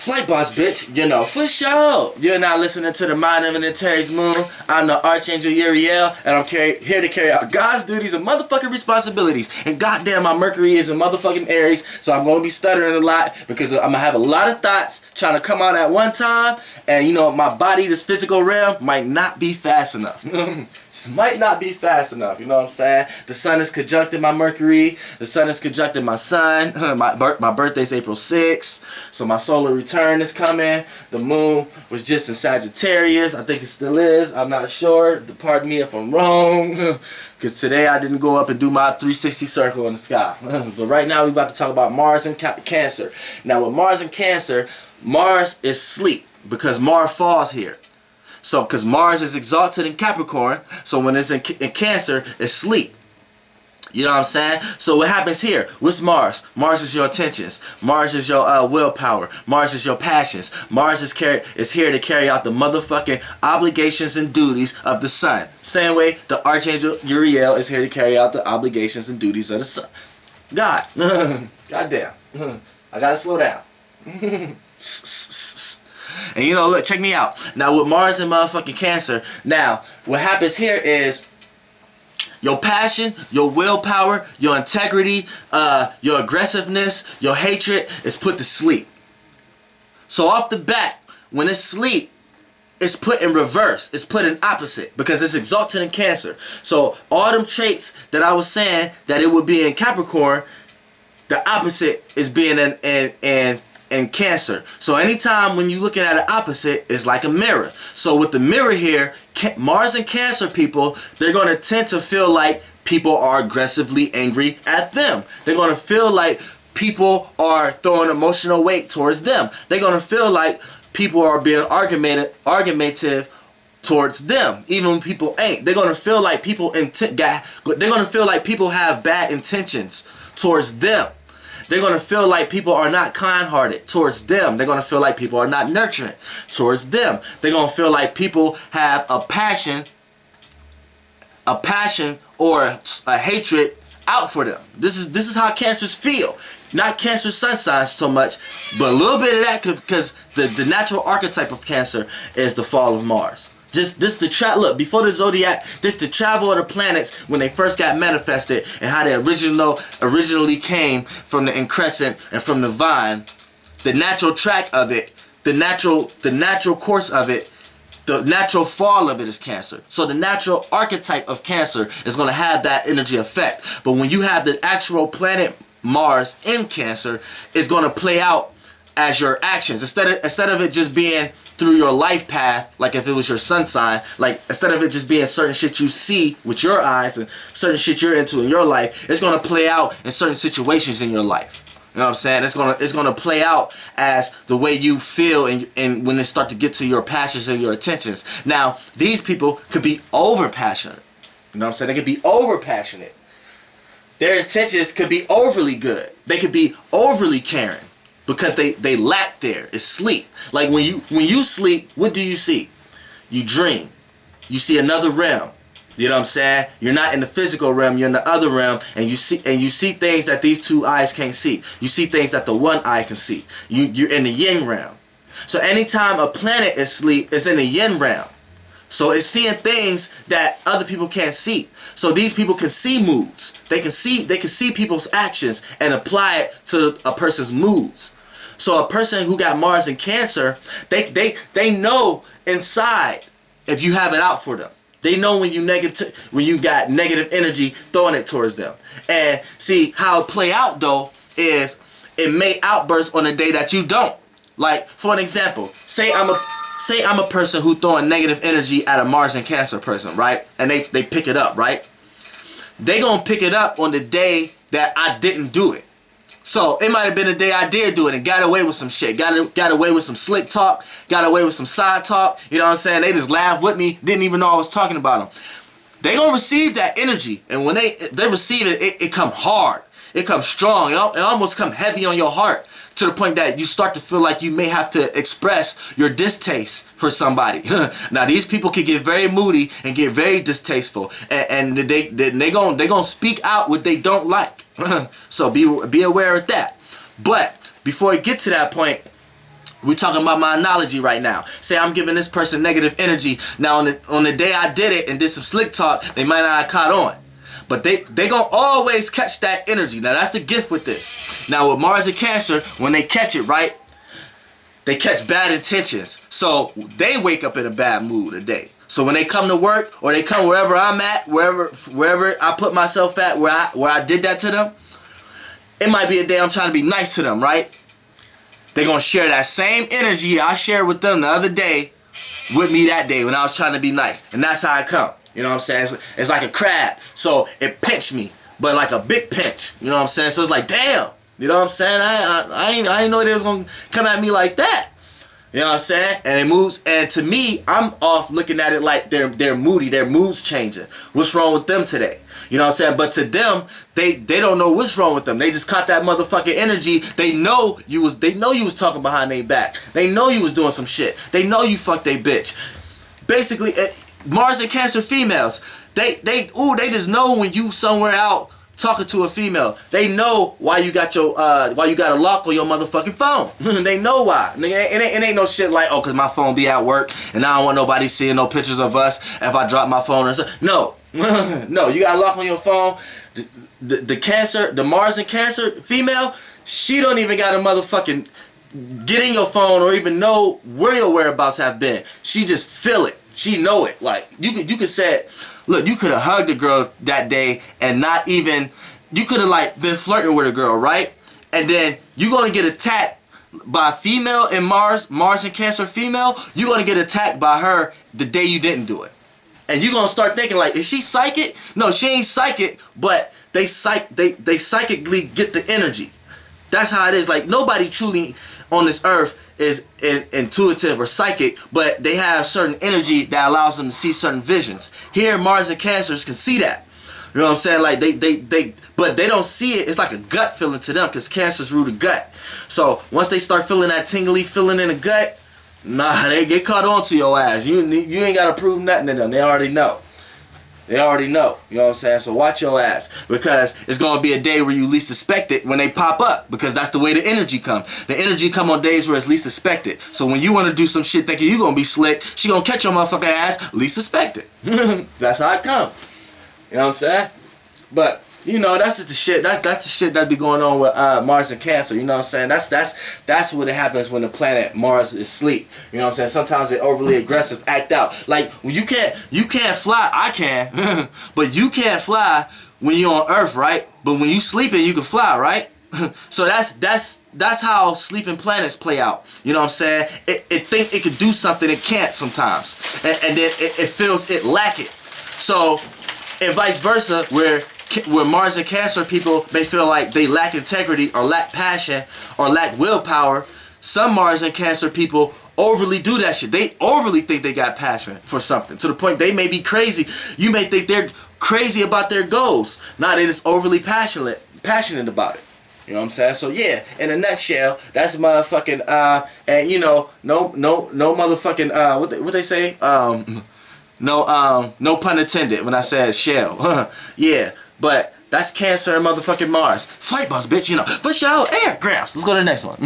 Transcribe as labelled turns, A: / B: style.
A: Flight boss, bitch, you know, for sure. You're not listening to the Mind of an Antares Moon. I'm the Archangel Uriel, and I'm here to carry out God's duties and motherfucking responsibilities. And goddamn, my Mercury is in motherfucking Aries, so I'm going to be stuttering a lot because I'm going to have a lot of thoughts trying to come out at one time. And, you know, my body, this physical realm, might not be fast enough. Just might not be fast enough, you know what I'm saying? The sun is conjuncting my Mercury. The sun is conjuncting my sun. My birthday's April 6th, so my solar return is coming. The moon was just in Sagittarius. I think it still is. I'm not sure. Pardon me if I'm wrong. Because today I didn't go up and do my 360 circle in the sky. But right now we're about to talk about Mars and Cancer. Now with Mars and Cancer, Mars is sleep because Mars falls here. So, because Mars is exalted in Capricorn, so when it's in Cancer, it's sleep. You know what I'm saying? So what happens here? What's Mars? Mars is your intentions. Mars is your willpower. Mars is your passions. Mars is here to carry out the motherfucking obligations and duties of the sun. Same way the Archangel Uriel is here to carry out the obligations and duties of the sun. God. Goddamn. I gotta slow down. And you know, look, check me out. Now with Mars and motherfucking Cancer, now what happens here is your passion, your willpower, your integrity, your aggressiveness, your hatred is put to sleep. So off the bat, when it's sleep, it's put in reverse. It's put in opposite because it's exalted in Cancer. So all them traits that I was saying that it would be in Capricorn, the opposite is being in Cancer. So anytime when you're looking at an opposite, it's like a mirror. So with the mirror here, Mars and Cancer people, they're going to tend to feel like people are aggressively angry at them. They're going to feel like people are throwing emotional weight towards them. They're going to feel like people are being argumentative towards them, even when people ain't. They're going to feel like people have bad intentions towards them. They're going to feel like people are not kind-hearted towards them. They're going to feel like people are not nurturing towards them. They're going to feel like people have a passion or a hatred out for them. This is how Cancers feel. Not Cancer sun signs so much, but a little bit of that because the natural archetype of Cancer is the fall of Mars. Look, before the zodiac, this the travel of the planets when they first got manifested and how they originally came from the increscent and from the vine. The natural track of it, the natural course of it, the natural fall of it is Cancer. So the natural archetype of Cancer is going to have that energy effect. But when you have the actual planet Mars in Cancer, it's going to play out as your actions instead of it just being through your life path, like if it was your sun sign, like instead of it just being certain shit you see with your eyes and certain shit you're into in your life, it's gonna play out in certain situations in your life. You know what I'm saying? It's gonna play out as the way you feel and when they start to get to your passions and your intentions. Now, these people could be over passionate. You know what I'm saying? They could be over passionate. Their intentions could be overly good. They could be overly caring. Because they lack there. It's sleep. Like when you sleep, what do you see? You dream. You see another realm. You know what I'm saying? You're not in the physical realm, you're in the other realm, and you see things that these two eyes can't see. You see things that the one eye can see. You're in the yin realm. So anytime a planet is asleep, it's in the yin realm. So it's seeing things that other people can't see. So these people can see moods. They can see people's actions and apply it to a person's moods. So a person who got Mars in Cancer, they know inside if you have it out for them. They know when you got negative energy throwing it towards them. And see how it play out though is it may outburst on a day that you don't. Like for an example, say I'm a person who throwing negative energy at a Mars and Cancer person, right? And they pick it up, right? They gonna pick it up on the day that I didn't do it. So it might have been the day I did do it and got away with some shit. Got away with some slick talk. Got away with some side talk. You know what I'm saying? They just laughed with me. Didn't even know I was talking about them. They gonna receive that energy. And when they receive it, it come hard. It comes strong. It almost come heavy on your heart. To the point that you start to feel like you may have to express your distaste for somebody. Now these people can get very moody and get very distasteful, and they gonna speak out what they don't like. So be aware of that. But before we get to that point, We talking about my analogy right now. Say I'm giving this person negative energy. Now on the day I did it and did some slick talk, they might not have caught on. But they gonna always catch that energy. Now that's the gift with this. Now with Mars and Cancer, when they catch it, right, they catch bad intentions. So they wake up in a bad mood today. So when they come to work or they come wherever I'm at, wherever I put myself at, where I did that to them, it might be a day I'm trying to be nice to them, right? They're gonna share that same energy I shared with them the other day with me that day when I was trying to be nice. And that's how I come. You know what I'm saying? It's like a crab. So it pinched me, but like a big pinch. You know what I'm saying? So it's like, damn. You know what I'm saying? I ain't know they was gonna come at me like that. You know what I'm saying? And it moves. And to me, I'm off looking at it like they're moody. Their mood's changing. What's wrong with them today? You know what I'm saying? But to them, they don't know what's wrong with them. They just caught that motherfucking energy. They know you was talking behind their back. They know you was doing some shit. They know you fucked they bitch. Basically, Mars and Cancer females, they just know when you somewhere out talking to a female. They know why you got a lock on your motherfucking phone. They know why. It ain't no shit like, oh, cause my phone be at work and I don't want nobody seeing no pictures of us if I drop my phone or something. No. No, you got a lock on your phone. The Mars and Cancer female, she don't even got a motherfucking get in your phone or even know where your whereabouts have been. She just feel it. She know it. Like you could say it. Look, you could have hugged a girl that day and not even, you could have like been flirting with a girl, right? And then you gonna get attacked by a female in Mars and Cancer female. You gonna get attacked by her the day you didn't do it. And you're gonna start thinking like, is she psychic? No, she ain't psychic, but they psychically get the energy. That's how it is. Like nobody truly on this earth is intuitive or psychic, but they have certain energy that allows them to see certain visions. Here, Mars and Cancers can see that. You know what I'm saying? Like but they don't see it. It's like a gut feeling to them because Cancers rule the gut. So once they start feeling that tingly feeling in the gut, nah, they get caught on to your ass. You ain't got to prove nothing to them. They already know. They already know. You know what I'm saying? So watch your ass. Because it's going to be a day where you least expect it when they pop up. Because that's the way the energy come. The energy come on days where it's least expected. So when you want to do some shit thinking you going to be slick, she going to catch your motherfucking ass least expected. That's how it come. You know what I'm saying? But you know, that's just the shit. That's the shit that be going on with Mars and Cancer. You know what I'm saying? That's what it happens when the planet Mars is asleep. You know what I'm saying? Sometimes they overly aggressive, act out. Like when you can't fly. I can, but you can't fly when you're on Earth, right? But when you sleeping, you can fly, right? So that's how sleeping planets play out. You know what I'm saying? It think it could do something it can't sometimes, and then it feels it lack it. So and vice versa, where Mars and Cancer people may feel like they lack integrity or lack passion or lack willpower. Some Mars and Cancer people overly do that shit. They overly think they got passion for something to the point they may be crazy. You may think they're crazy about their goals. Nah, they just overly passionate about it. You know what I'm saying? So yeah, in a nutshell, that's motherfucking and you know, no motherfucking what they say? No pun intended when I said shell. Yeah. But that's Cancer and motherfucking Mars. Flight bus, bitch, you know. For sure, aircrafts. Let's go to the next one.